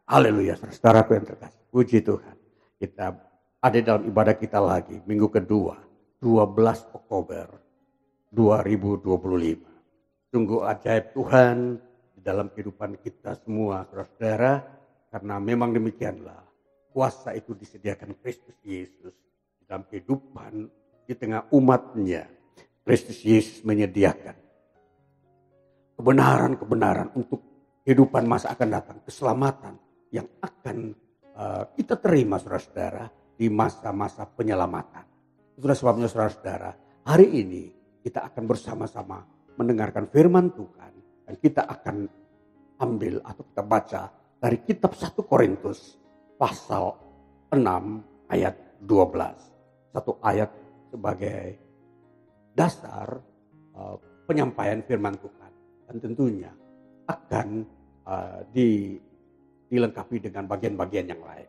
Haleluya, saudaraku yang terkasih. Puji Tuhan. Kita ada dalam ibadah kita lagi, minggu kedua, 12 Oktober 2025. Sungguh ajaib Tuhan di dalam kehidupan kita semua, saudara-saudara. Karena memang demikianlah, kuasa itu disediakan Kristus Yesus di dalam kehidupan di tengah umatnya. Kristus Yesus menyediakan kebenaran-kebenaran untuk kehidupan masa akan datang, keselamatan yang akan kita terima saudara-saudara di masa-masa penyelamatan. Itulah sebabnya saudara-saudara, hari ini kita akan bersama-sama mendengarkan firman Tuhan dan kita akan ambil atau kita baca dari kitab 1 Korintus pasal 6 ayat 12. Satu ayat sebagai dasar penyampaian firman Tuhan dan tentunya akan dilengkapi dengan bagian-bagian yang lain.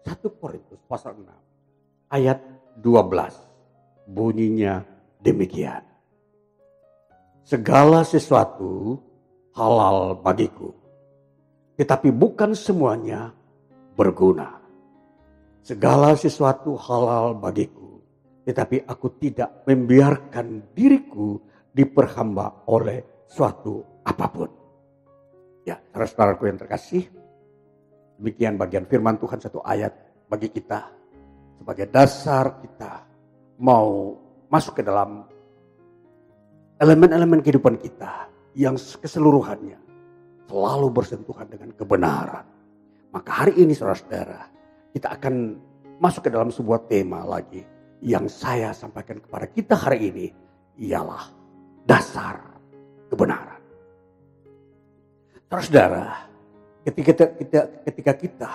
1 Korintus pasal 6 ayat 12 bunyinya demikian. Segala sesuatu halal bagiku, tetapi bukan semuanya berguna. Segala sesuatu halal bagiku, tetapi aku tidak membiarkan diriku diperhamba oleh suatu apapun. Ya, saudara-saudaraku yang terkasih, demikian bagian firman Tuhan satu ayat bagi kita sebagai dasar kita mau masuk ke dalam elemen-elemen kehidupan kita yang keseluruhannya selalu bersentuhan dengan kebenaran. Maka hari ini saudara-saudara, kita akan masuk ke dalam sebuah tema lagi yang saya sampaikan kepada kita hari ini ialah dasar kebenaran. Saudara-saudara, ketika kita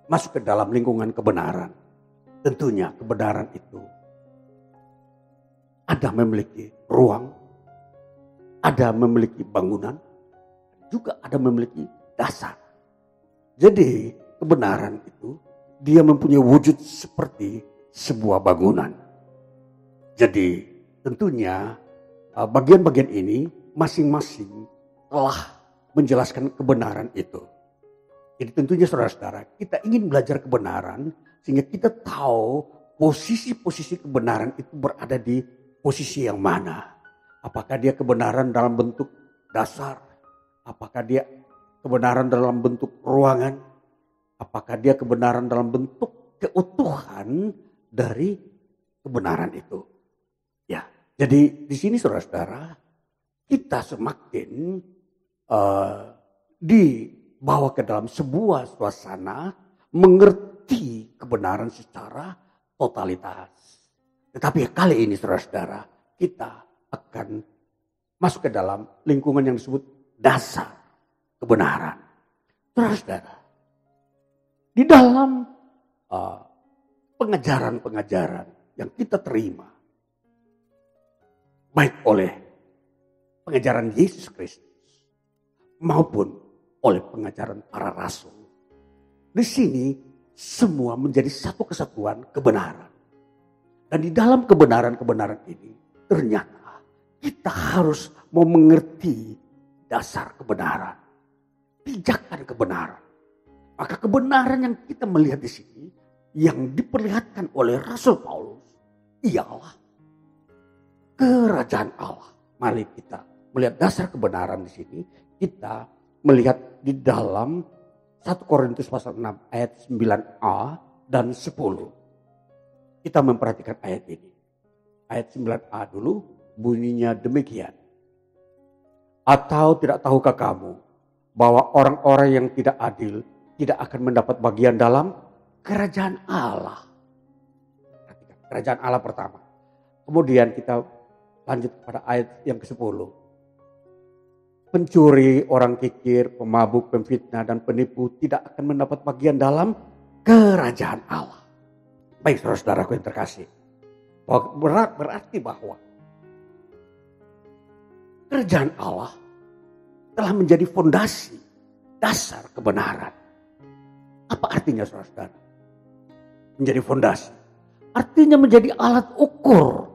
masuk ke dalam lingkungan kebenaran, tentunya kebenaran itu ada memiliki ruang, ada memiliki bangunan, juga ada memiliki dasar. Jadi kebenaran itu dia mempunyai wujud seperti sebuah bangunan. Jadi tentunya bagian-bagian ini masing-masing telah menjelaskan kebenaran itu. Jadi tentunya saudara-saudara, kita ingin belajar kebenaran sehingga kita tahu posisi-posisi kebenaran itu berada di posisi yang mana. Apakah dia kebenaran dalam bentuk dasar? Apakah dia kebenaran dalam bentuk ruangan? Apakah dia kebenaran dalam bentuk keutuhan dari kebenaran itu? Ya, jadi di sini saudara-saudara, kita semakin dibawa ke dalam sebuah suasana mengerti kebenaran secara totalitas. Tetapi kali ini saudara-saudara, kita akan masuk ke dalam lingkungan yang disebut dasar kebenaran. Saudara-saudara, di dalam pengajaran-pengajaran yang kita terima, baik oleh pengajaran Yesus Kristus maupun oleh pengajaran para rasul, di sini semua menjadi satu kesatuan kebenaran. Dan di dalam kebenaran-kebenaran ini ternyata kita harus mau mengerti dasar kebenaran, pijakan kebenaran. Maka kebenaran yang kita melihat di sini yang diperlihatkan oleh Rasul Paulus ialah kerajaan Allah. Mari kita melihat dasar kebenaran di sini. Kita melihat di dalam 1 Korintus pasal 6 ayat 9a dan 10. Kita memperhatikan ayat ini. Ayat 9a dulu bunyinya demikian. Atau tidak tahukah kamu bahwa orang-orang yang tidak adil tidak akan mendapat bagian dalam kerajaan Allah. Kerajaan Allah pertama. Kemudian kita lanjut pada ayat yang ke-10. Pencuri, orang kikir, pemabuk, pemfitnah, dan penipu tidak akan mendapat bagian dalam kerajaan Allah. Baik saudara-saudaraku yang terkasih. Berarti bahwa kerajaan Allah telah menjadi fondasi dasar kebenaran. Apa artinya saudara-saudara? Menjadi fondasi. Artinya menjadi alat ukur.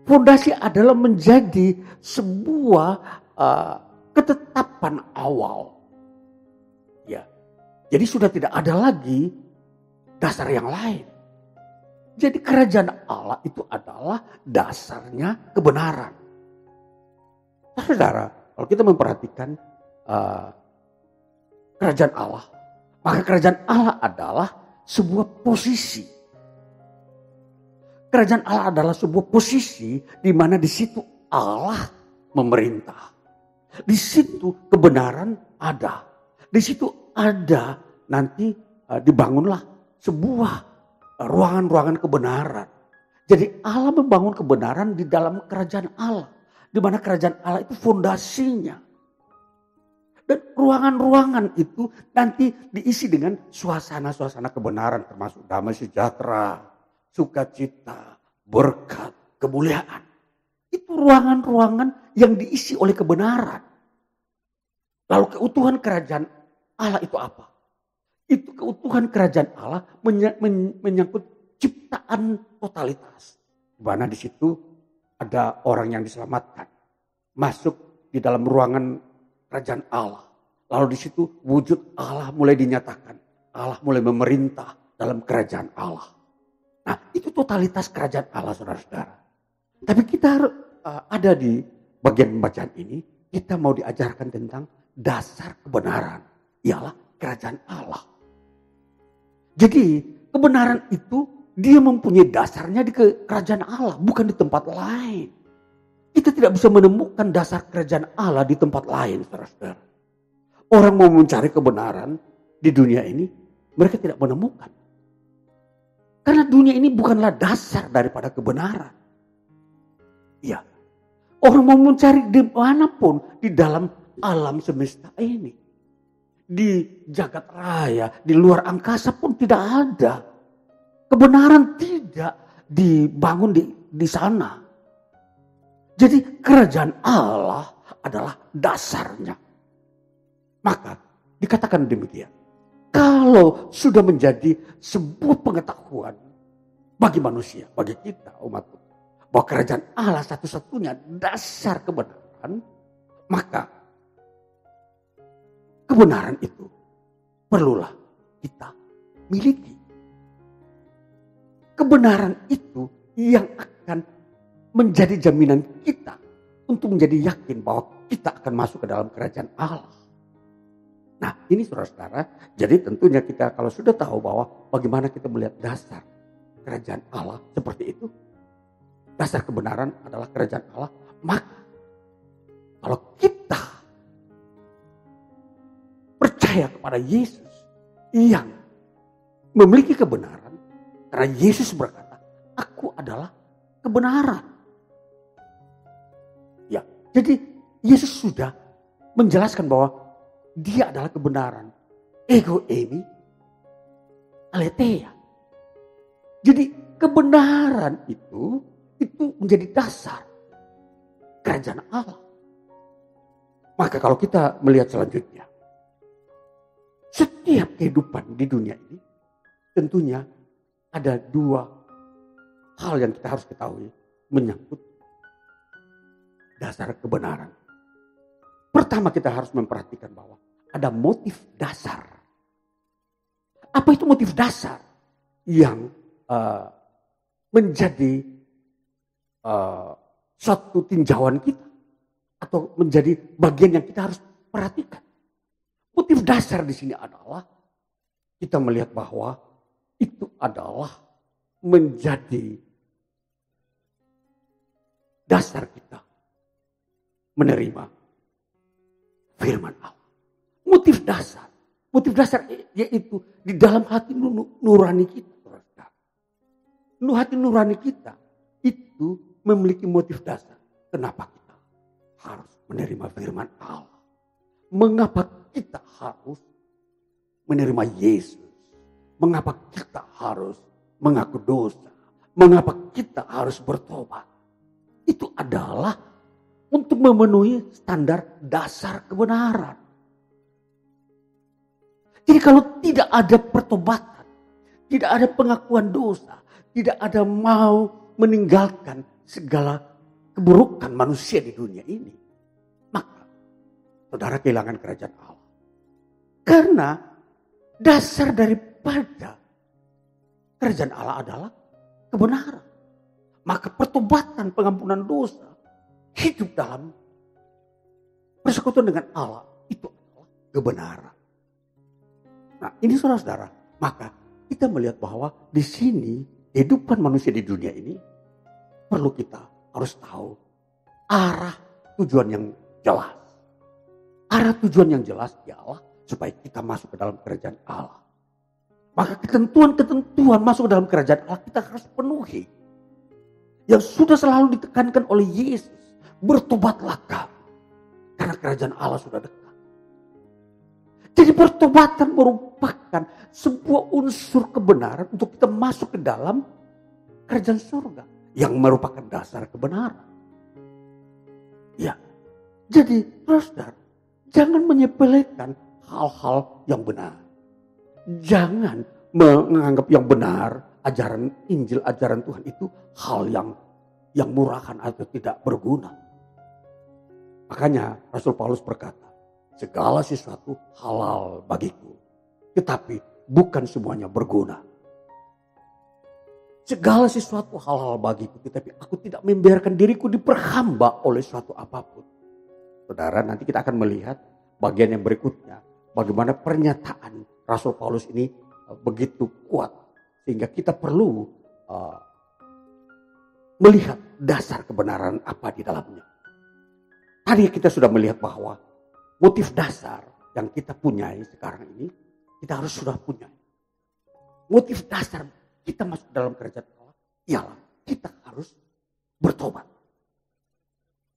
Fondasi adalah menjadi sebuah ketetapan awal. Ya, jadi sudah tidak ada lagi dasar yang lain. Jadi kerajaan Allah itu adalah dasarnya kebenaran. Saudara, kalau kita memperhatikan kerajaan Allah, maka kerajaan Allah adalah sebuah posisi. Kerajaan Allah adalah sebuah posisi di mana di situ Allah memerintah. Di situ kebenaran ada. Di situ ada nanti dibangunlah sebuah ruangan-ruangan kebenaran. Jadi Allah membangun kebenaran di dalam kerajaan Allah. Di mana kerajaan Allah itu fondasinya. Dan ruangan-ruangan itu nanti diisi dengan suasana-suasana kebenaran. Termasuk damai sejahtera, sukacita, berkat, kemuliaan. Itu ruangan-ruangan yang diisi oleh kebenaran. Lalu keutuhan kerajaan Allah itu apa? Itu keutuhan kerajaan Allah menyangkut ciptaan totalitas. Di mana di situ ada orang yang diselamatkan. Masuk di dalam ruangan kerajaan Allah. Lalu di situ wujud Allah mulai dinyatakan. Allah mulai memerintah dalam kerajaan Allah. Nah, itu totalitas kerajaan Allah, saudara-saudara. Tapi kita ada di bagian pembacaan ini, kita mau diajarkan tentang dasar kebenaran. Ialah kerajaan Allah. Jadi kebenaran itu dia mempunyai dasarnya di kerajaan Allah, bukan di tempat lain. Kita tidak bisa menemukan dasar kerajaan Allah di tempat lain, saudara-saudara. Orang mau mencari kebenaran di dunia ini, mereka tidak menemukan. Karena dunia ini bukanlah dasar daripada kebenaran. Ya, orang mau mencari dimanapun di dalam alam semesta ini. Di jagat raya, di luar angkasa pun tidak ada. Kebenaran tidak dibangun di sana. Jadi kerajaan Allah adalah dasarnya. Maka dikatakan demikian. Kalau sudah menjadi sebuah pengetahuan bagi manusia, bagi kita umat Tuhan, bahwa kerajaan Allah satu-satunya dasar kebenaran, maka kebenaran itu perlulah kita miliki. Kebenaran itu yang akan menjadi jaminan kita untuk menjadi yakin bahwa kita akan masuk ke dalam kerajaan Allah. Nah, ini saudara-saudara, jadi tentunya kita kalau sudah tahu bahwa bagaimana kita melihat dasar kerajaan Allah seperti itu, dasar kebenaran adalah kerajaan Allah, maka kalau kita percaya kepada Yesus yang memiliki kebenaran, karena Yesus berkata, aku adalah kebenaran. Ya, jadi Yesus sudah menjelaskan bahwa dia adalah kebenaran. Ego eimi aletheia. Jadi kebenaran itu menjadi dasar kerajaan Allah. Maka kalau kita melihat selanjutnya, setiap kehidupan di dunia ini tentunya ada dua hal yang kita harus ketahui menyangkut dasar kebenaran. Pertama, kita harus memperhatikan bahwa ada motif dasar. Apa itu motif dasar yang menjadi suatu tinjauan kita atau menjadi bagian yang kita harus perhatikan? Motif dasar di sini adalah kita melihat bahwa itu adalah menjadi dasar kita menerima firman Allah. Motif dasar yaitu di dalam hati nurani kita. Hati nurani kita itu memiliki motif dasar. Kenapa kita harus menerima firman Allah? Mengapa kita harus menerima Yesus? Mengapa kita harus mengaku dosa? Mengapa kita harus bertobat? Itu adalah untuk memenuhi standar dasar kebenaran. Jadi kalau tidak ada pertobatan, tidak ada pengakuan dosa, tidak ada mau meninggalkan segala keburukan manusia di dunia ini, maka saudara kehilangan kerajaan Allah. Karena dasar daripada kerajaan Allah adalah kebenaran. Maka pertobatan, pengampunan dosa, hidup dalam persekutuan dengan Allah itu adalah kebenaran. Nah, ini saudara-saudara, maka kita melihat bahwa di sini kehidupan manusia di dunia ini perlu kita harus tahu arah tujuan yang jelas. Arah tujuan yang jelas ialah supaya kita masuk ke dalam kerajaan Allah. Maka ketentuan-ketentuan masuk ke dalam kerajaan Allah kita harus penuhi. Yang sudah selalu ditekankan oleh Yesus. Bertobatlah kamu. Karena kerajaan Allah sudah dekat. Jadi pertobatan merupakan sebuah unsur kebenaran untuk kita masuk ke dalam kerajaan surga. Yang merupakan dasar kebenaran. Ya. Jadi saudara, jangan menyepelekan hal-hal yang benar. Jangan menganggap yang benar ajaran Injil, ajaran Tuhan itu hal yang murahan atau tidak berguna. Makanya Rasul Paulus berkata, segala sesuatu halal bagiku, tetapi bukan semuanya berguna. Segala sesuatu halal bagiku, tetapi aku tidak membiarkan diriku diperhamba oleh suatu apapun. Saudara, nanti kita akan melihat bagian yang berikutnya, bagaimana pernyataan Rasul Paulus ini begitu kuat. Sehingga kita perlu melihat dasar kebenaran apa di dalamnya. Tadi kita sudah melihat bahwa motif dasar yang kita punyai sekarang ini, kita harus sudah punya. Motif dasar kita masuk dalam kerajaan Allah ialah kita harus bertobat.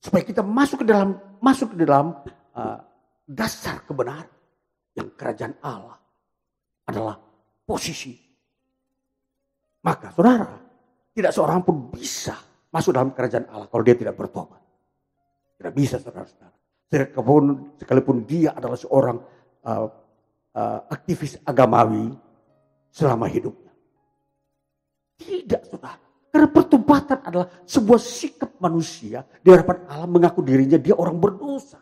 Supaya kita masuk ke dalam dasar kebenaran yang kerajaan Allah adalah posisi. Maka saudara, tidak seorang pun bisa masuk dalam kerajaan Allah kalau dia tidak bertobat. Tidak bisa saudara-saudara. Sekalipun dia adalah seorang aktivis agamawi selama hidupnya. Tidak saudara. Karena pertobatan adalah sebuah sikap manusia di hadapan Allah mengaku dirinya dia orang berdosa.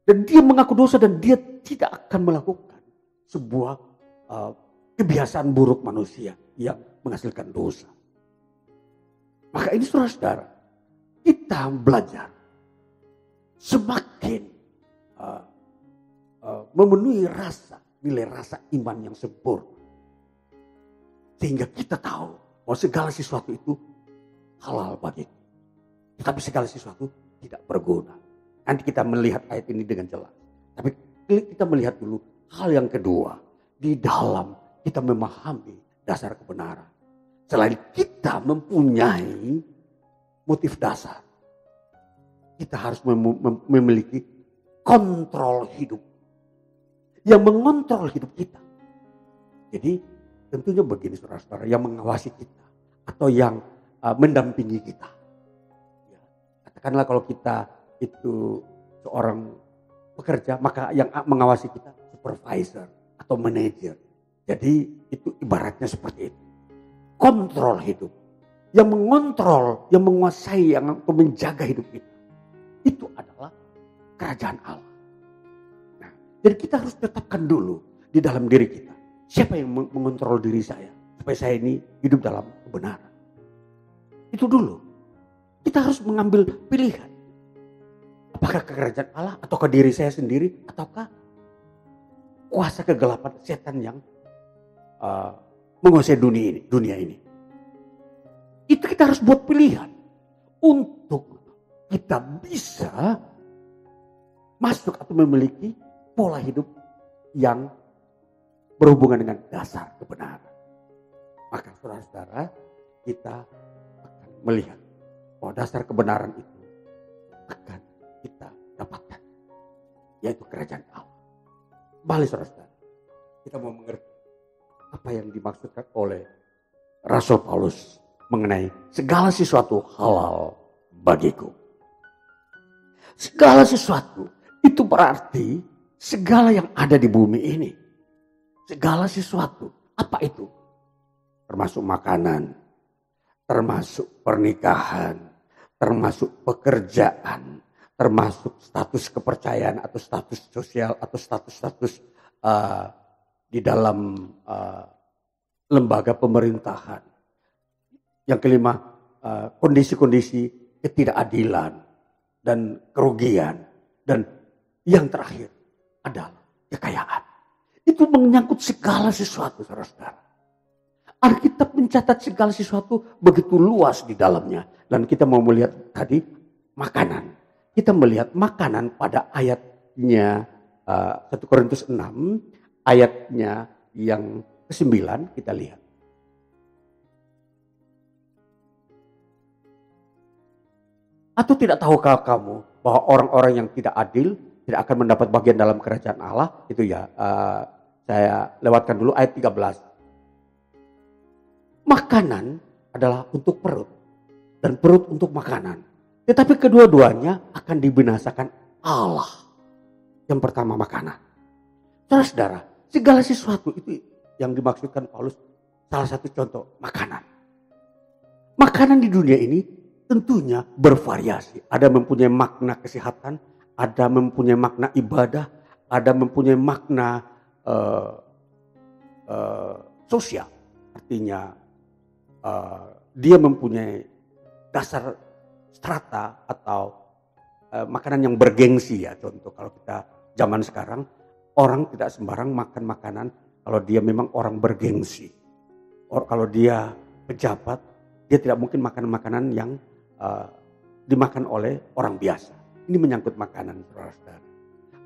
Dan dia mengaku dosa dan dia tidak akan melakukan sebuah kebiasaan buruk manusia yang menghasilkan dosa. Maka ini saudara-saudara, kita belajar semakin memenuhi nilai rasa iman yang sempurna. Sehingga kita tahu bahwa segala sesuatu itu halal bagiku. Tetapi segala sesuatu tidak berguna. Nanti kita melihat ayat ini dengan jelas. Tapi kita melihat dulu hal yang kedua. Di dalam kita memahami dasar kebenaran. Selain kita mempunyai motif dasar. Kita harus memiliki kontrol hidup. Yang mengontrol hidup kita. Jadi tentunya begini saudara-saudara, yang mengawasi kita. Atau yang mendampingi kita. Ya, katakanlah kalau kita itu seorang pekerja, maka yang mengawasi kita supervisor atau manajer. Jadi itu ibaratnya seperti itu. Kontrol hidup. Yang mengontrol, yang menguasai, yang menjaga hidup kita. Itu adalah kerajaan Allah. Nah, jadi kita harus tetapkan dulu di dalam diri kita. Siapa yang mengontrol diri saya? Supaya saya ini hidup dalam kebenaran. Itu dulu. Kita harus mengambil pilihan. Apakah ke kerajaan Allah atau ke diri saya sendiri ataukah kuasa kegelapan setan yang menguasai dunia ini. Itu kita harus buat pilihan untuk kita bisa masuk atau memiliki pola hidup yang berhubungan dengan dasar kebenaran. Maka saudara-saudara, kita akan melihat bahwa dasar kebenaran itu akan kita dapatkan, yaitu kerajaan Allah. Kembali saudara-saudara, kita mau mengerti apa yang dimaksudkan oleh Rasul Paulus mengenai segala sesuatu halal bagiku. Segala sesuatu itu berarti segala yang ada di bumi ini. Segala sesuatu, apa itu? Termasuk makanan, termasuk pernikahan, termasuk pekerjaan, termasuk status kepercayaan atau status sosial atau status-status uh, di dalam lembaga pemerintahan. Yang kelima, kondisi-kondisi ketidakadilan dan kerugian. Dan yang terakhir adalah kekayaan. Itu menyangkut segala sesuatu, saudara-saudara. Alkitab mencatat segala sesuatu begitu luas di dalamnya. Dan kita mau melihat tadi makanan. Kita melihat makanan pada ayatnya 1 Korintus 6, ayatnya yang ke-9 kita lihat. Atau tidak tahukah kamu bahwa orang-orang yang tidak adil tidak akan mendapat bagian dalam kerajaan Allah? Itu ya, saya lewatkan dulu ayat 13. Makanan adalah untuk perut dan perut untuk makanan. Tetapi kedua-duanya akan dibinasakan Allah. Yang pertama makanan. Saudara-saudara, segala sesuatu itu yang dimaksudkan Paulus, salah satu contoh makanan. Makanan di dunia ini tentunya bervariasi. Ada mempunyai makna kesehatan, ada mempunyai makna ibadah, ada mempunyai makna sosial. Artinya dia mempunyai dasar strata atau makanan yang bergengsi ya. Contoh kalau kita zaman sekarang, orang tidak sembarang makan makanan kalau dia memang orang bergengsi. Kalau dia pejabat, dia tidak mungkin makan makanan yang dimakan oleh orang biasa. Ini menyangkut makanan, saudara-saudara.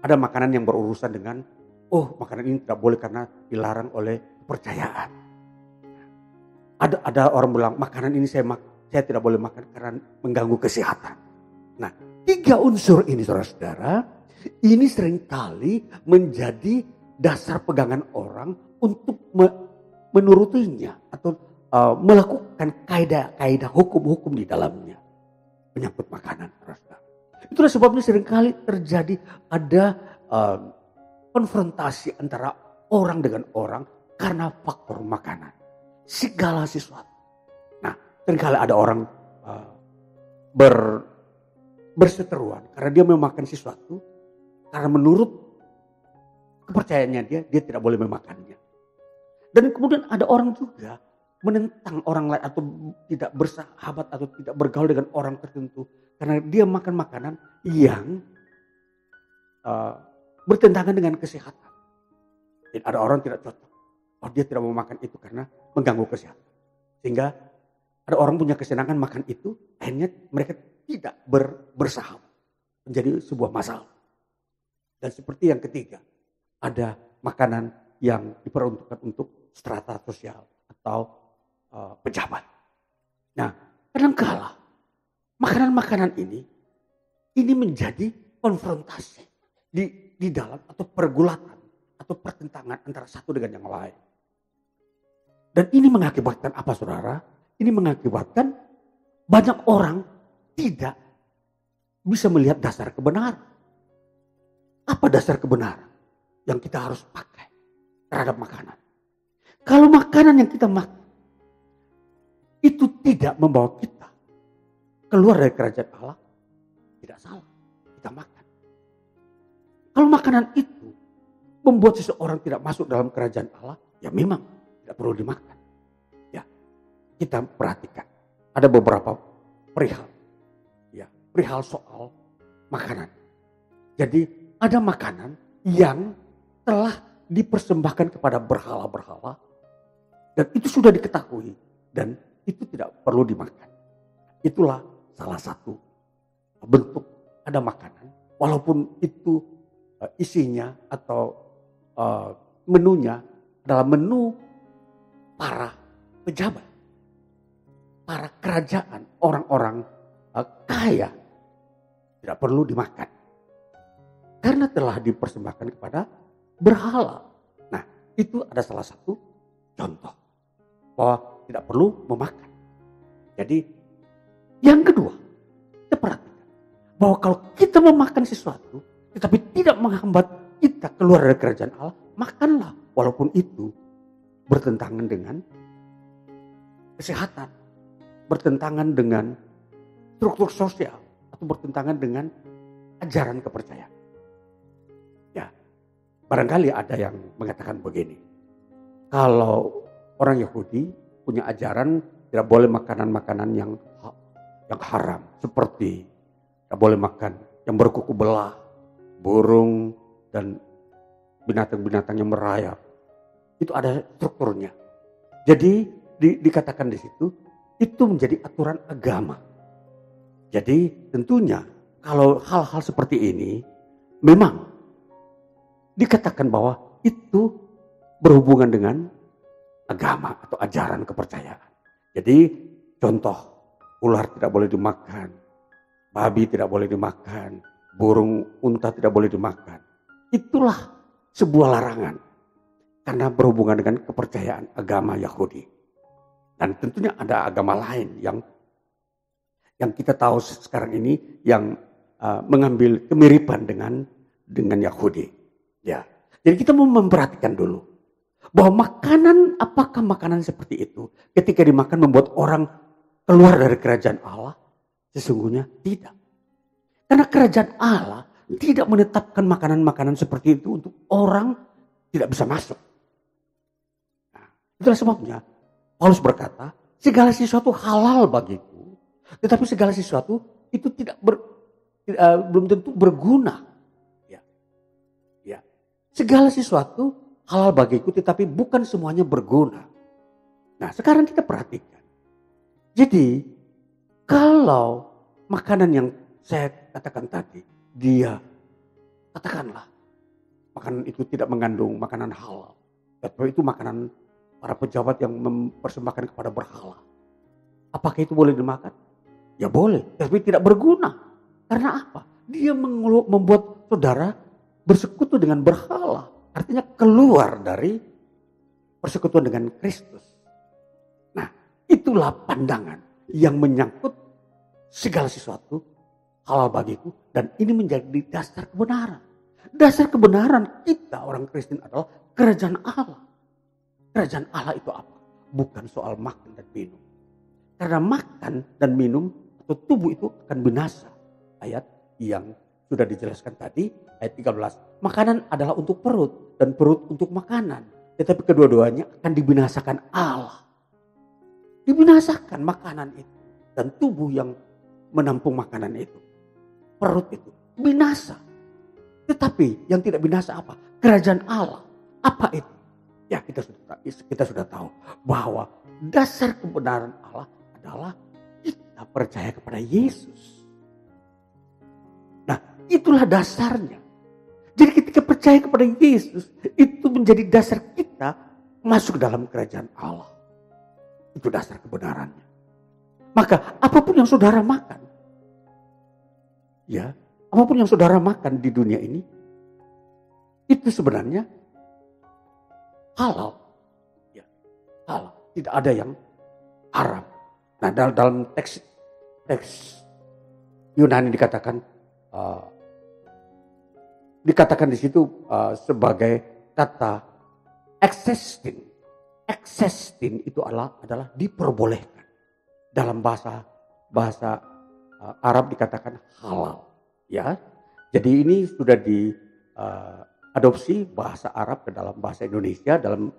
Ada makanan yang berurusan dengan, makanan ini tidak boleh karena dilarang oleh kepercayaan. Ada orang bilang, makanan ini saya tidak boleh makan karena mengganggu kesehatan. Nah, 3 unsur ini, saudara-saudara, ini seringkali menjadi dasar pegangan orang untuk menurutinya atau melakukan kaidah hukum-hukum di dalamnya. Menyangkut makanan, saudara. Itulah sebabnya seringkali terjadi ada konfrontasi antara orang dengan orang karena faktor makanan. Segala sesuatu. Nah, seringkali ada orang berseteruan karena dia memakan sesuatu karena menurut kepercayaannya dia tidak boleh memakannya. Dan kemudian ada orang juga menentang orang lain atau tidak bersahabat atau tidak bergaul dengan orang tertentu karena dia makan makanan yang bertentangan dengan kesehatan. Dan ada orang tidak cocok. Dia tidak mau makan itu karena mengganggu kesehatan. Sehingga ada orang punya kesenangan makan itu, akhirnya mereka tidak bersahabat. Menjadi sebuah masalah. Dan seperti yang ketiga, ada makanan yang diperuntukkan untuk strata sosial atau pejabat. Nah, kadangkala makanan-makanan ini menjadi konfrontasi di dalam atau pergulatan atau pertentangan antara satu dengan yang lain. Dan ini mengakibatkan apa, saudara? Ini mengakibatkan banyak orang tidak bisa melihat dasar kebenaran. Apa dasar kebenaran yang kita harus pakai terhadap makanan? Kalau makanan yang kita makan itu tidak membawa kita keluar dari kerajaan Allah, tidak salah, kita makan. Kalau makanan itu membuat seseorang tidak masuk dalam kerajaan Allah, ya memang tidak perlu dimakan. Ya, kita perhatikan ada beberapa perihal soal makanan. Jadi ada makanan yang telah dipersembahkan kepada berhala-berhala dan itu sudah diketahui dan itu tidak perlu dimakan. Itulah salah satu bentuk ada makanan walaupun itu isinya atau menunya adalah menu para pejabat, para kerajaan, orang-orang kaya, tidak perlu dimakan karena telah dipersembahkan kepada berhala. Nah, itu ada salah satu contoh bahwa tidak perlu memakan. Jadi yang kedua, kita perhatikan bahwa kalau kita memakan sesuatu tetapi tidak menghambat kita keluar dari kerajaan Allah, makanlah walaupun itu bertentangan dengan kesehatan, bertentangan dengan struktur sosial atau bertentangan dengan ajaran kepercayaan. Ya, Barangkali ada yang mengatakan begini. Kalau orang Yahudi punya ajaran tidak boleh makanan-makanan yang haram. Seperti tidak boleh makan yang berkuku belah, burung, dan binatang-binatang yang merayap. Itu ada strukturnya. Jadi dikatakan di situ, itu menjadi aturan agama. Jadi tentunya kalau hal-hal seperti ini memang dikatakan bahwa itu berhubungan dengan agama atau ajaran kepercayaan. Jadi contoh, ular tidak boleh dimakan, babi tidak boleh dimakan, burung unta tidak boleh dimakan. Itulah sebuah larangan karena berhubungan dengan kepercayaan agama Yahudi. Dan tentunya ada agama lain yang kita tahu sekarang ini yang mengambil kemiripan dengan Yahudi. Ya, jadi kita mau memperhatikan dulu bahwa makanan, apakah makanan seperti itu ketika dimakan membuat orang keluar dari kerajaan Allah? Sesungguhnya tidak. Karena kerajaan Allah tidak menetapkan makanan-makanan seperti itu untuk orang tidak bisa masuk. Nah, itulah sebabnya Paulus berkata, segala sesuatu halal bagiku, tetapi segala sesuatu itu belum tentu berguna. Ya. Segala sesuatu halal bagiku, tetapi bukan semuanya berguna. Nah, sekarang kita perhatikan. Jadi, kalau makanan yang saya katakan tadi, dia katakanlah makanan itu tidak mengandung makanan halal. Tapi itu makanan para pejabat yang mempersembahkan kepada berhala. Apakah itu boleh dimakan? Ya boleh, tapi tidak berguna. Karena apa? Dia membuat saudara bersekutu dengan berhala. Artinya keluar dari persekutuan dengan Kristus. Nah, itulah pandangan yang menyangkut segala sesuatu halal bagiku. Dan ini menjadi dasar kebenaran. Dasar kebenaran kita orang Kristen adalah kerajaan Allah. Kerajaan Allah itu apa? Bukan soal makan dan minum. Karena makan dan minum atau tubuh itu akan binasa. Ayat yang sudah dijelaskan tadi, ayat 13. Makanan adalah untuk perut dan perut untuk makanan. Tetapi kedua-duanya akan dibinasakan Allah. Dibinasakan makanan itu dan tubuh yang menampung makanan itu. Perut itu binasa. Tetapi yang tidak binasa apa? Kerajaan Allah. Apa itu? Ya kita sudah tahu bahwa dasar kebenaran Allah adalah kita percaya kepada Yesus. Nah, itulah dasarnya. Jadi ketika percaya kepada Yesus, itu menjadi dasar kita masuk dalam kerajaan Allah. Itu dasar kebenarannya. Maka apapun yang saudara makan, ya, apapun yang saudara makan di dunia ini, itu sebenarnya halal. Ya, halal. Tidak ada yang haram. Nah, dalam teks Yunani dikatakan di situ sebagai kata existing. Existing itu adalah diperbolehkan. Dalam bahasa Arab dikatakan halal. Ya, jadi ini sudah diadopsi bahasa Arab ke dalam bahasa Indonesia dalam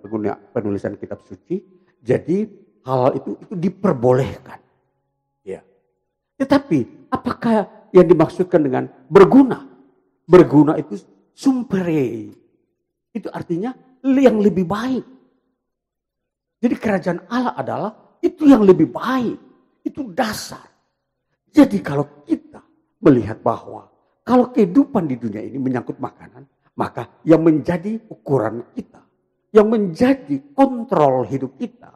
penulisan kitab suci. Jadi halal itu diperbolehkan. Ya. Tetapi apakah yang dimaksudkan dengan berguna? Berguna itu sumpere. Itu artinya yang lebih baik. Jadi kerajaan Allah adalah itu yang lebih baik. Itu dasar. Jadi kalau kita melihat bahwa kalau kehidupan di dunia ini menyangkut makanan, maka yang menjadi ukuran kita, yang menjadi kontrol hidup kita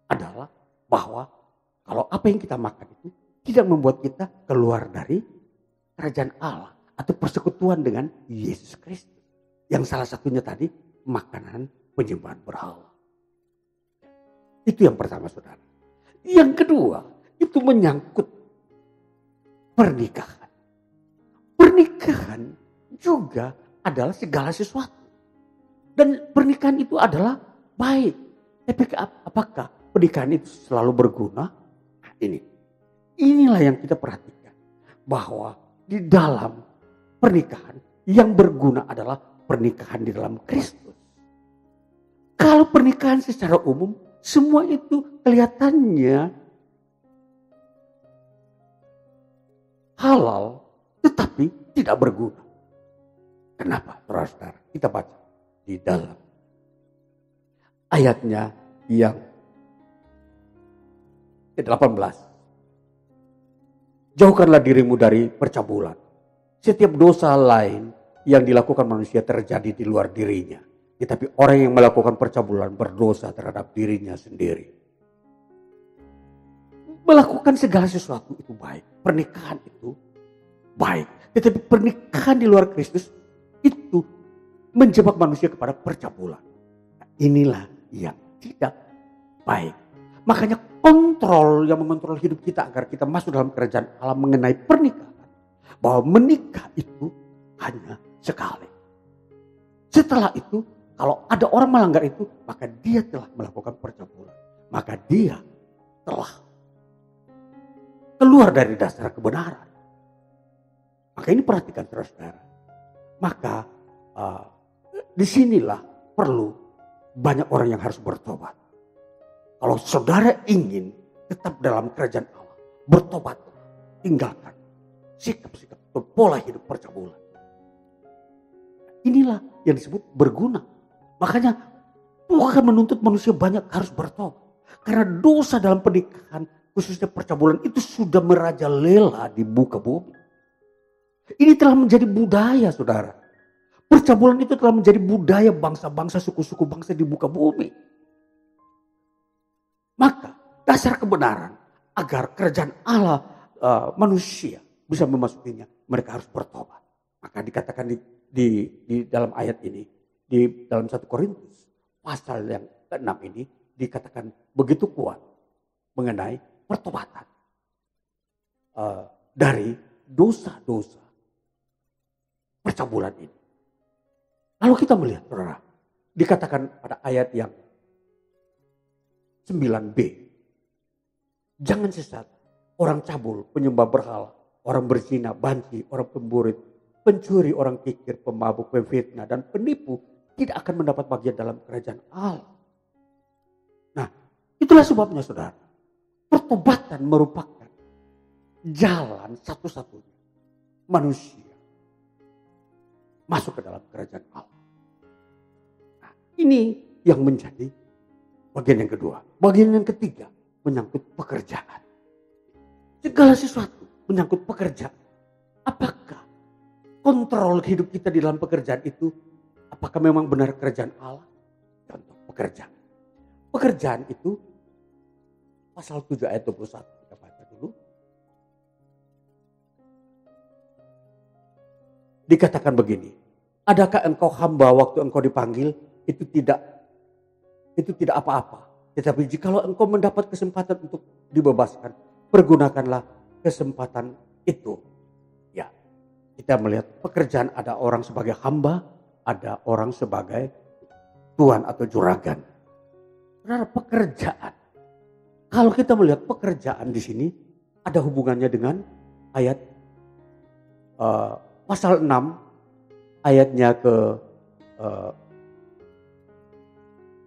adalah bahwa kalau apa yang kita makan itu tidak membuat kita keluar dari kerajaan Allah atau persekutuan dengan Yesus Kristus. Yang salah satunya tadi makanan penyembahan berhala. Itu yang pertama, saudara. Yang kedua, itu menyangkut pernikahan. Pernikahan juga adalah segala sesuatu. Dan pernikahan itu adalah baik. Tapi apakah pernikahan itu selalu berguna? Nah, inilah yang kita perhatikan. Bahwa di dalam pernikahan yang berguna adalah pernikahan di dalam Kristus. Kalau pernikahan secara umum, semua itu kelihatannya halal, tetapi tidak berguna. Kenapa, saudara-saudara? Kita baca di dalam ayatnya yang ke-18. Jauhkanlah dirimu dari percabulan. Setiap dosa lain yang dilakukan manusia terjadi di luar dirinya. Tetapi orang yang melakukan percabulan berdosa terhadap dirinya sendiri. Melakukan segala sesuatu itu baik. Pernikahan itu baik. Tetapi pernikahan di luar Kristus itu menjebak manusia kepada percabulan. Nah, inilah yang tidak baik. Makanya kontrol yang mengontrol hidup kita agar kita masuk dalam kerajaan Allah mengenai pernikahan. Bahwa menikah itu hanya sekali. Setelah itu, kalau ada orang melanggar itu, maka dia telah melakukan percabulan. Maka dia telah keluar dari dasar kebenaran. Maka ini perhatikan saudara. Maka disinilah perlu banyak orang yang harus bertobat. Kalau saudara ingin tetap dalam kerajaan Allah, bertobat, tinggalkan sikap-sikap pola hidup percabulan. Inilah yang disebut berguna. Makanya Tuhan menuntut manusia banyak harus bertobat. Karena dosa dalam pernikahan, khususnya percabulan, itu sudah merajalela di muka bumi. Ini telah menjadi budaya, saudara. Percabulan itu telah menjadi budaya bangsa-bangsa, suku-suku bangsa di muka bumi. Maka dasar kebenaran agar kerajaan Allah manusia bisa memasukinya, mereka harus bertobat. Maka dikatakan di dalam ayat ini, di dalam 1 Korintus pasal yang ke-6 ini dikatakan begitu kuat mengenai pertobatan dari dosa-dosa percabulan ini. Lalu kita melihat, saudara, dikatakan pada ayat yang 9b, jangan sesat, orang cabul, penyembah berhala, orang berzina, banci, orang pemburit, pencuri, orang kikir, pemabuk, pemfitnah, dan penipu tidak akan mendapat bagian dalam kerajaan Allah. Nah, itulah sebabnya, saudara, pertobatan merupakan jalan satu-satunya manusia masuk ke dalam kerajaan Allah. Nah, ini yang menjadi bagian yang kedua. Bagian yang ketiga menyangkut pekerjaan. Segala sesuatu menyangkut pekerjaan. Apakah kontrol hidup kita di dalam pekerjaan itu, apakah memang benar kerajaan Allah? Contoh pekerjaan. Pekerjaan itu pasal 7 ayat 21. Kita baca dulu. Dikatakan begini, adakah engkau hamba waktu engkau dipanggil itu tidak apa-apa. Tetapi jikalau engkau mendapat kesempatan untuk dibebaskan, pergunakanlah kesempatan itu. Ya, kita melihat pekerjaan, ada orang sebagai hamba, ada orang sebagai tuan atau juragan. Karena pekerjaan, kalau kita melihat pekerjaan di sini ada hubungannya dengan ayat pasal 6 ayatnya ke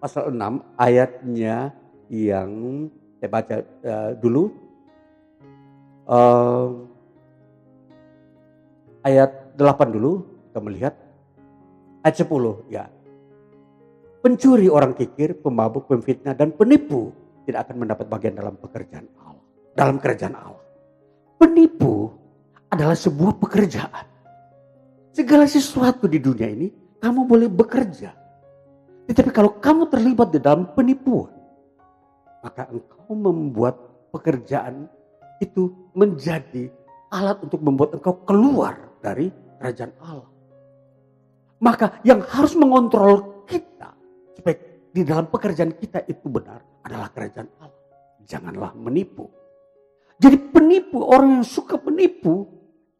pasal 6 ayatnya yang saya baca dulu. Ayat 8 dulu kita melihat. Ayat 10 ya. Pencuri, orang kikir, pemabuk, pemfitnah, dan penipu tidak akan mendapat bagian dalam pekerjaan Allah. Dalam kerajaan Allah. Penipu adalah sebuah pekerjaan. Segala sesuatu di dunia ini kamu boleh bekerja. Tetapi kalau kamu terlibat di dalam penipuan, maka engkau membuat pekerjaan itu menjadi alat untuk membuat engkau keluar dari kerajaan Allah. Maka yang harus mengontrol kita supaya di dalam pekerjaan kita itu benar adalah kerajaan Allah. Janganlah menipu. Jadi penipu, orang yang suka menipu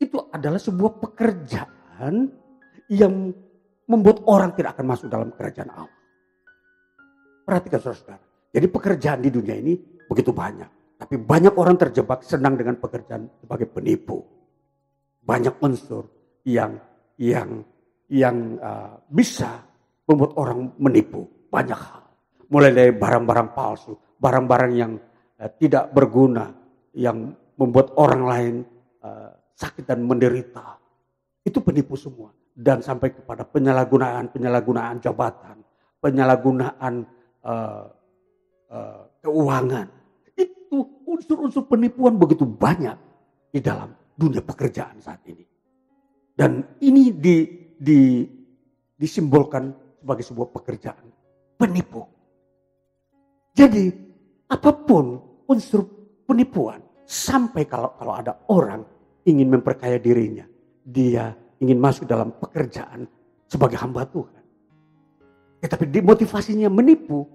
itu adalah sebuah pekerjaan yang membuat orang tidak akan masuk dalam kerajaan Allah. Perhatikan saudara. Jadi pekerjaan di dunia ini begitu banyak. Tapi banyak orang terjebak senang dengan pekerjaan sebagai penipu. Banyak unsur yang yang bisa membuat orang menipu banyak hal. Mulai dari barang-barang palsu, barang-barang yang tidak berguna, yang membuat orang lain sakit dan menderita. Itu penipu semua. Dan sampai kepada penyalahgunaan jabatan, penyalahgunaan keuangan. Itu unsur-unsur penipuan begitu banyak di dalam dunia pekerjaan saat ini. Dan ini disimbolkan sebagai sebuah pekerjaan penipu. Jadi apapun unsur penipuan, sampai kalau ada orang ingin memperkaya dirinya, dia ingin masuk dalam pekerjaan sebagai hamba Tuhan. Tetapi motivasinya menipu,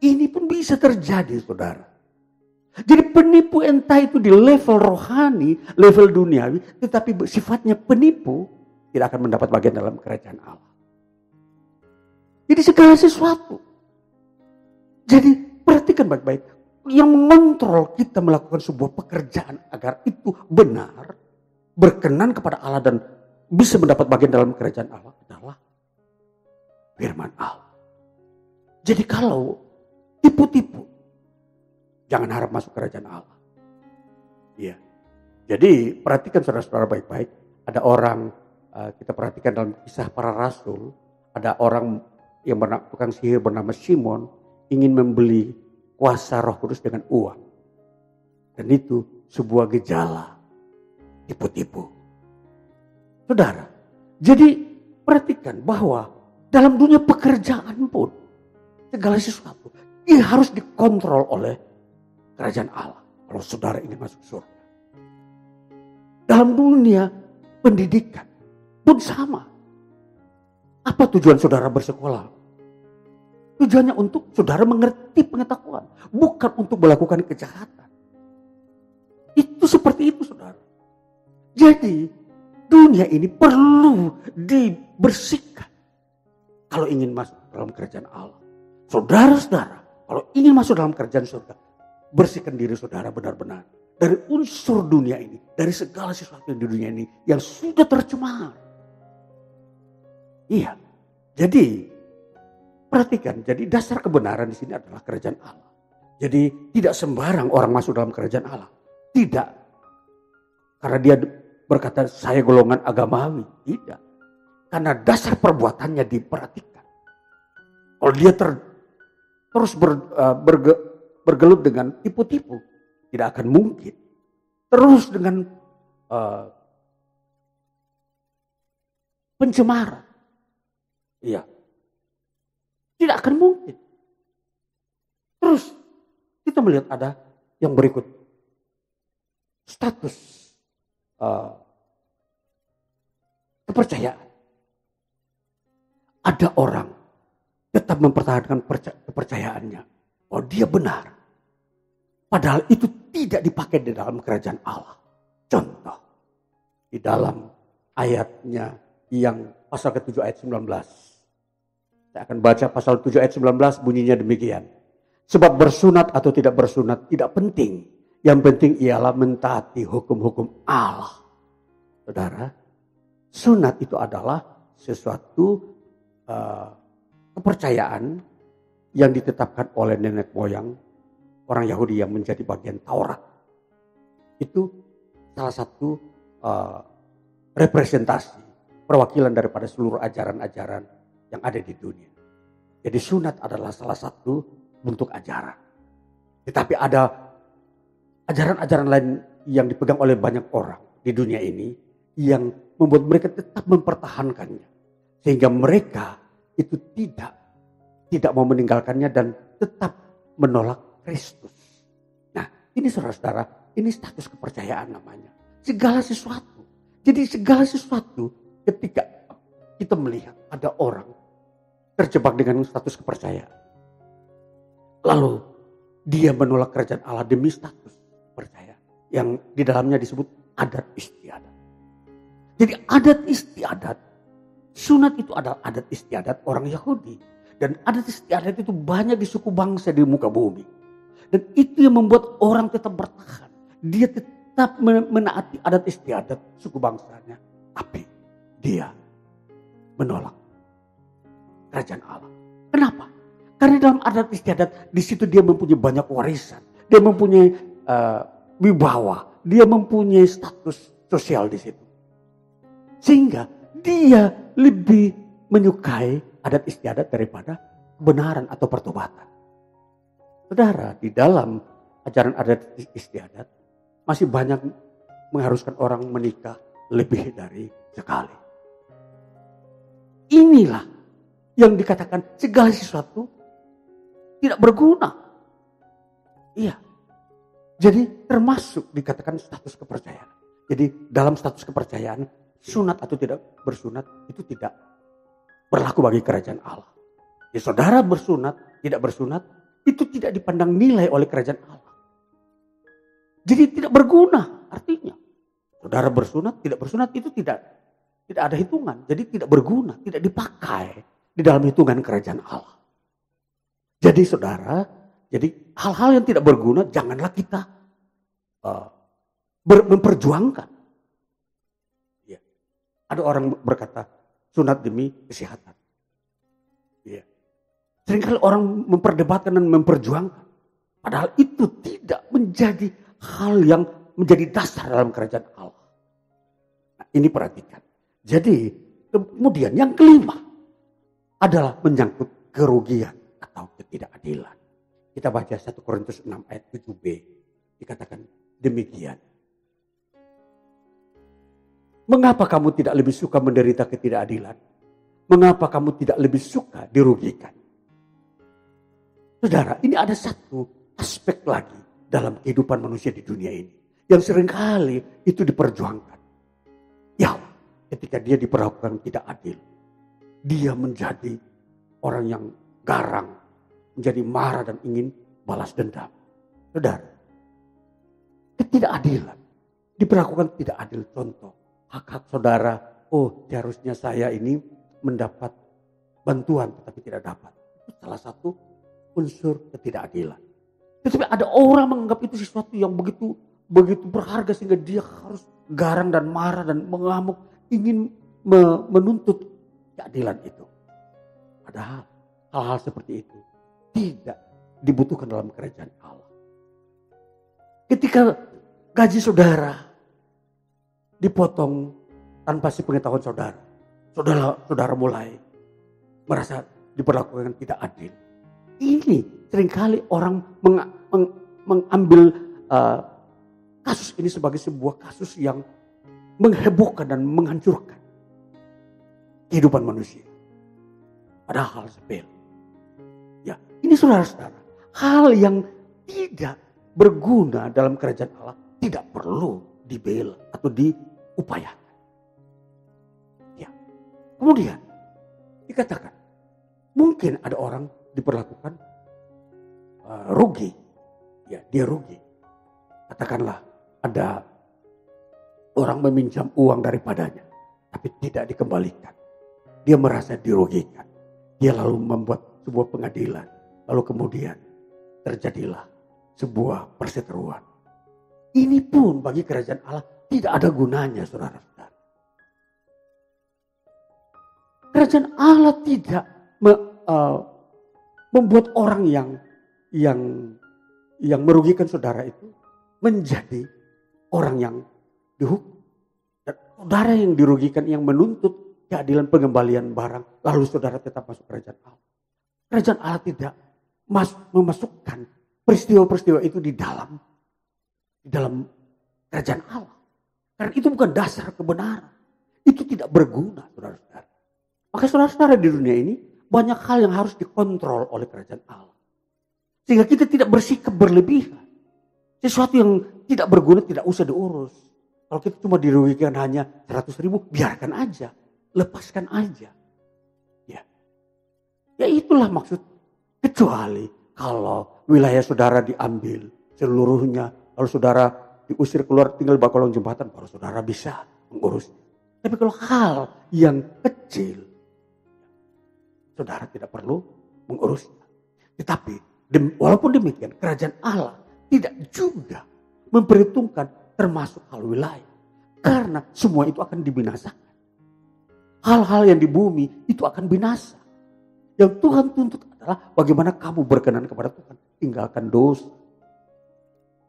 ini pun bisa terjadi, saudara. Jadi penipu entah itu di level rohani, level duniawi, tetapi sifatnya penipu, tidak akan mendapat bagian dalam kerajaan Allah. Jadi segala sesuatu. Jadi perhatikan baik-baik. Yang mengontrol kita melakukan sebuah pekerjaan agar itu benar, berkenan kepada Allah dan bisa mendapat bagian dalam kerajaan Allah adalah firman Allah. Jadi kalau tipu-tipu, jangan harap masuk kerajaan Allah. Iya. Jadi perhatikan saudara-saudara baik-baik. Ada orang, kita perhatikan dalam kisah para rasul, ada orang yang tukang sihir bernama Simon ingin membeli kuasa Roh Kudus dengan uang. Dan itu sebuah gejala tipu-tipu. Saudara, jadi perhatikan bahwa dalam dunia pekerjaan pun segala sesuatu ini harus dikontrol oleh kerajaan Allah. Kalau saudara ingin masuk surga. Dalam dunia pendidikan pun sama. Apa tujuan saudara bersekolah? Tujuannya untuk saudara mengerti pengetahuan. Bukan untuk melakukan kejahatan. Itu seperti itu, saudara. Jadi dunia ini perlu dibersihkan. Kalau ingin masuk dalam kerajaan Allah. Saudara-saudara, kalau ingin masuk dalam kerajaan surga, bersihkan diri saudara benar-benar. Dari unsur dunia ini, dari segala sesuatu di dunia ini yang sudah tercemar. Iya, jadi perhatikan, jadi dasar kebenaran di sini adalah kerajaan Allah. Jadi tidak sembarang orang masuk dalam kerajaan Allah. Tidak. Karena dia berkata saya golongan agamawi. Tidak. Karena dasar perbuatannya diperhatikan. Kalau dia terus bergelut dengan tipu-tipu, tidak akan mungkin. Terus dengan pencemaran. Iya. Tidak akan mungkin. Terus kita melihat ada yang berikut. Status kepercayaan. Ada orang tetap mempertahankan kepercayaannya. Oh dia benar. Padahal itu tidak dipakai di dalam kerajaan Allah. Contoh. Di dalam ayatnya yang pasal ke-7 ayat 19. Saya akan baca pasal 7 ayat 19 bunyinya demikian. Sebab bersunat atau tidak bersunat tidak penting. Yang penting ialah mentaati hukum-hukum Allah. Saudara, sunat itu adalah sesuatu kepercayaan yang ditetapkan oleh nenek moyang orang Yahudi yang menjadi bagian Taurat. Itu salah satu representasi, perwakilan daripada seluruh ajaran-ajaran yang ada di dunia. Jadi sunat adalah salah satu bentuk ajaran. Tetapi ada ajaran-ajaran lain yang dipegang oleh banyak orang di dunia ini yang membuat mereka tetap mempertahankannya. Sehingga mereka itu tidak mau meninggalkannya dan tetap menolak Kristus. Nah ini saudara-saudara, ini status kepercayaan namanya. Segala sesuatu. Jadi segala sesuatu ketika kita melihat ada orang terjebak dengan status kepercayaan. Lalu dia menolak kerajaan Allah demi status percaya. Yang di dalamnya disebut adat istiadat. Jadi adat istiadat, sunat itu adalah adat istiadat orang Yahudi. Dan adat istiadat itu banyak di suku bangsa di muka bumi. Dan itu yang membuat orang tetap bertahan. Dia tetap menaati adat istiadat suku bangsanya. Tapi dia menolak kerajaan Allah. Kenapa? Karena dalam adat istiadat di situ dia mempunyai banyak warisan, dia mempunyai wibawa, dia mempunyai status sosial di situ. Sehingga dia lebih menyukai adat istiadat daripada kebenaran atau pertobatan. Saudara, di dalam ajaran adat istiadat masih banyak mengharuskan orang menikah lebih dari sekali. Inilah yang dikatakan segala sesuatu tidak berguna. Iya. Jadi termasuk dikatakan status kepercayaan. Jadi dalam status kepercayaan, sunat atau tidak bersunat itu tidak berlaku bagi kerajaan Allah. Jadi saudara bersunat, tidak bersunat, itu tidak dipandang nilai oleh kerajaan Allah. Jadi tidak berguna artinya. Saudara bersunat, tidak bersunat itu tidak ada hitungan. Jadi tidak berguna, tidak dipakai di dalam hitungan kerajaan Allah. Jadi saudara, jadi hal-hal yang tidak berguna janganlah kita memperjuangkan. Ya. Ada orang berkata sunat demi kesehatan. Ya. Seringkali orang memperdebatkan dan memperjuangkan. Padahal itu tidak menjadi hal yang menjadi dasar dalam kerajaan Allah. Nah, ini perhatikan. Jadi kemudian yang kelima adalah menyangkut kerugian atau ketidakadilan. Kita baca 1 Korintus 6 ayat 7b. Dikatakan demikian. Mengapa kamu tidak lebih suka menderita ketidakadilan? Mengapa kamu tidak lebih suka dirugikan? Saudara, ini ada satu aspek lagi dalam kehidupan manusia di dunia ini. Yang seringkali itu diperjuangkan. Ya, ketika dia diperlakukan tidak adil. Dia menjadi orang yang garang. Menjadi marah dan ingin balas dendam. Saudara, ketidakadilan. Diperlakukan tidak adil. Contoh, hak-hak saudara. Oh, seharusnya saya ini mendapat bantuan tetapi tidak dapat. Itu salah satu unsur ketidakadilan. Tetapi ada orang menganggap itu sesuatu yang begitu berharga sehingga dia harus garang dan marah dan mengamuk ingin menuntut keadilan itu. Padahal hal-hal seperti itu tidak dibutuhkan dalam kerajaan Allah. Ketika gaji saudara dipotong tanpa sepengetahuan saudara, saudara mulai merasa diperlakukan tidak adil. Ini seringkali orang mengambil kasus ini sebagai sebuah kasus yang menghebohkan dan menghancurkan kehidupan manusia. Padahal sepele. Ya, ini saudara-saudara, hal yang tidak berguna dalam kerajaan Allah tidak perlu dibela atau diupayakan. Ya. Kemudian dikatakan mungkin ada orang diperlakukan rugi. Ya, dia rugi. Katakanlah ada orang meminjam uang daripadanya tapi tidak dikembalikan. Dia merasa dirugikan. Dia lalu membuat sebuah pengadilan. Lalu kemudian terjadilah sebuah perseteruan. Ini pun bagi kerajaan Allah tidak ada gunanya, saudara-saudara. Kerajaan Allah tidak membuat orang yang merugikan saudara itu menjadi orang yang dihukum. Dan saudara yang dirugikan, yang menuntut keadilan pengembalian barang, lalu saudara tetap masuk kerajaan Allah. Kerajaan Allah tidak memasukkan peristiwa-peristiwa itu di dalam kerajaan Allah. Karena itu bukan dasar kebenaran. Itu tidak berguna, saudara-saudara. Maka saudara-saudara di dunia ini banyak hal yang harus dikontrol oleh kerajaan Allah. Sehingga kita tidak bersikap berlebihan. Sesuatu yang tidak berguna tidak usah diurus. Kalau kita cuma dirugikan hanya 100.000, biarkan aja. Lepaskan aja. Ya itulah maksud. Kecuali kalau wilayah saudara diambil seluruhnya. Lalu saudara diusir keluar tinggal di kolong jembatan. Baru saudara bisa mengurusnya. Tapi kalau hal yang kecil. Saudara tidak perlu mengurusnya. Tetapi walaupun demikian kerajaan Allah tidak juga memperhitungkan termasuk hal wilayah. Karena semua itu akan dibinasakan. Hal-hal yang di bumi itu akan binasa. Yang Tuhan tuntut adalah bagaimana kamu berkenan kepada Tuhan. Tinggalkan dosa.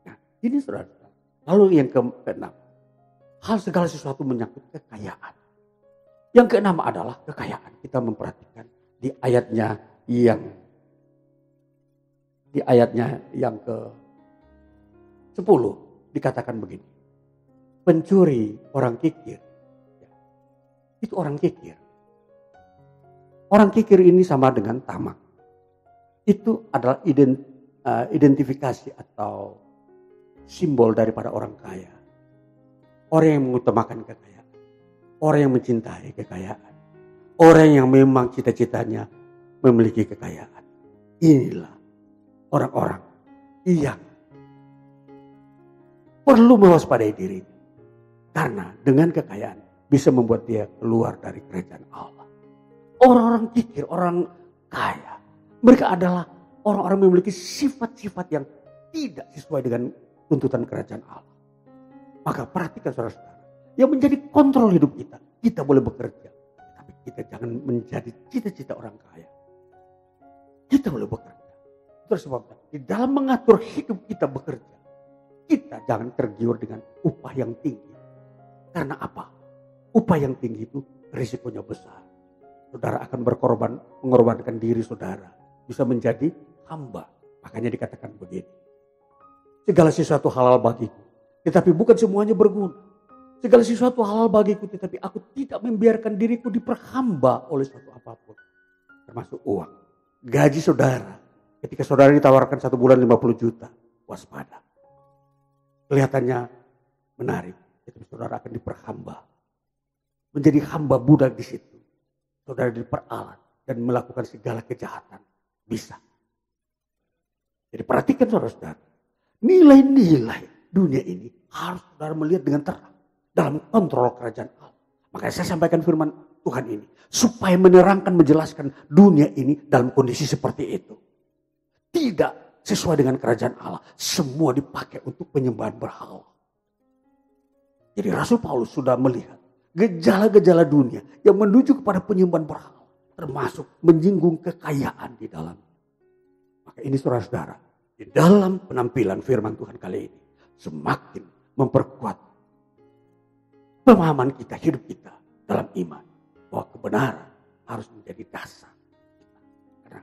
Nah, ini saudara. Lalu yang keenam. Hal segala sesuatu menyangkut kekayaan. Yang keenam adalah kekayaan. Kita memperhatikan di ayatnya yang ke-10 dikatakan begini. Pencuri, orang kikir. Itu orang kikir. Orang kikir ini sama dengan tamak. Itu adalah identifikasi atau simbol daripada orang kaya. Orang yang mengutamakan kekayaan. Orang yang mencintai kekayaan. Orang yang memang cita-citanya memiliki kekayaan. Inilah orang-orang yang perlu mewaspadai diri. Karena dengan kekayaan bisa membuat dia keluar dari kerajaan Allah. Orang-orang kikir, orang kaya. Mereka adalah orang-orang yang memiliki sifat-sifat yang tidak sesuai dengan tuntutan kerajaan Allah. Maka perhatikan saudara-saudara. Yang menjadi kontrol hidup kita. Kita boleh bekerja. Tapi kita jangan menjadi cita-cita orang kaya. Kita boleh bekerja. Itu sebabnya di dalam mengatur hidup kita bekerja. Kita jangan tergiur dengan upah yang tinggi. Karena apa? Upah yang tinggi itu risikonya besar. Saudara akan mengorbankan diri saudara. Bisa menjadi hamba. Makanya dikatakan begini. Segala sesuatu halal bagiku. Tetapi bukan semuanya berguna. Segala sesuatu halal bagiku. Tetapi aku tidak membiarkan diriku diperhamba oleh suatu apapun. Termasuk uang. Gaji saudara. Ketika saudara ditawarkan 1 bulan 50 juta. Waspada. Kelihatannya menarik. Tetapi saudara akan diperhamba. Menjadi hamba budak di situ. Saudara diperalat dan melakukan segala kejahatan. Bisa. Jadi perhatikan saudara-saudara. Nilai-nilai dunia ini harus saudara melihat dengan terang. Dalam kontrol kerajaan Allah. Makanya saya sampaikan firman Tuhan ini. Supaya menerangkan, menjelaskan dunia ini dalam kondisi seperti itu. Tidak sesuai dengan kerajaan Allah. Semua dipakai untuk penyembahan berhala. Jadi Rasul Paulus sudah melihat. Gejala-gejala dunia yang menuju kepada penyembahan berhala. Termasuk menyinggung kekayaan di dalam. Maka ini saudara-saudara. Di dalam penampilan firman Tuhan kali ini. Semakin memperkuat pemahaman kita, hidup kita dalam iman. Bahwa kebenaran harus menjadi dasar. Karena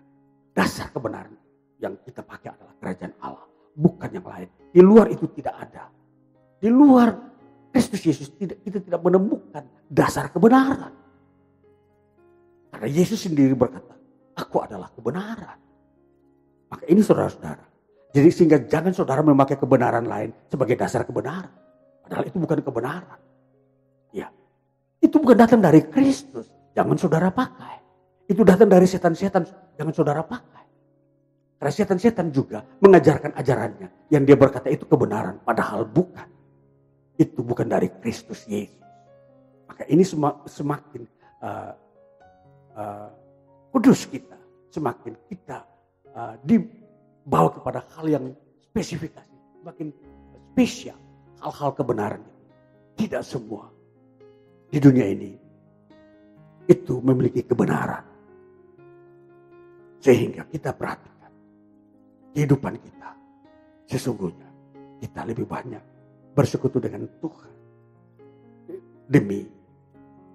dasar kebenaran yang kita pakai adalah kerajaan Allah. Bukan yang lain. Di luar itu tidak ada. Di luar Kristus Yesus kita tidak menemukan dasar kebenaran. Karena Yesus sendiri berkata, aku adalah kebenaran. Maka ini saudara-saudara. Jadi sehingga jangan saudara memakai kebenaran lain sebagai dasar kebenaran. Padahal itu bukan kebenaran. Ya, itu bukan datang dari Kristus. Jangan saudara pakai. Itu datang dari setan-setan. Jangan saudara pakai. Karena setan-setan juga mengajarkan ajarannya. Yang dia berkata itu kebenaran. Padahal bukan. Itu bukan dari Kristus Yesus. Maka ini semakin kudus kita. Semakin kita dibawa kepada hal yang spesifikasi. Semakin spesial. Hal-hal kebenaran. Tidak semua di dunia ini itu memiliki kebenaran. Sehingga kita perhatikan. Kehidupan kita. Sesungguhnya kita lebih banyak bersekutu dengan Tuhan demi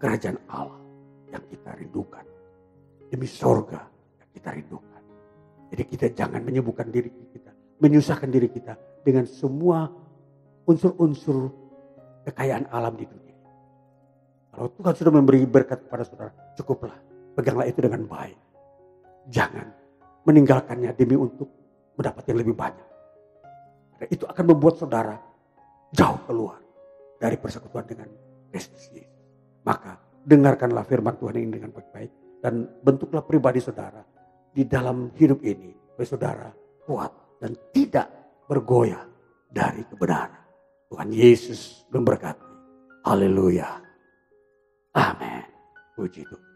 kerajaan Allah yang kita rindukan, demi sorga yang kita rindukan. Jadi kita jangan menyibukkan diri kita, menyusahkan diri kita dengan semua unsur-unsur kekayaan alam di dunia. Kalau Tuhan sudah memberi berkat kepada saudara, cukuplah, peganglah itu dengan baik. Jangan meninggalkannya demi untuk mendapat yang lebih banyak. Karena itu akan membuat saudara jauh keluar dari persekutuan dengan Kristus Yesus. Maka dengarkanlah firman Tuhan ini dengan baik-baik. Dan bentuklah pribadi saudara di dalam hidup ini. Supaya saudara kuat dan tidak bergoyah dari kebenaran. Tuhan Yesus memberkati. Haleluya. Amin. Puji Tuhan.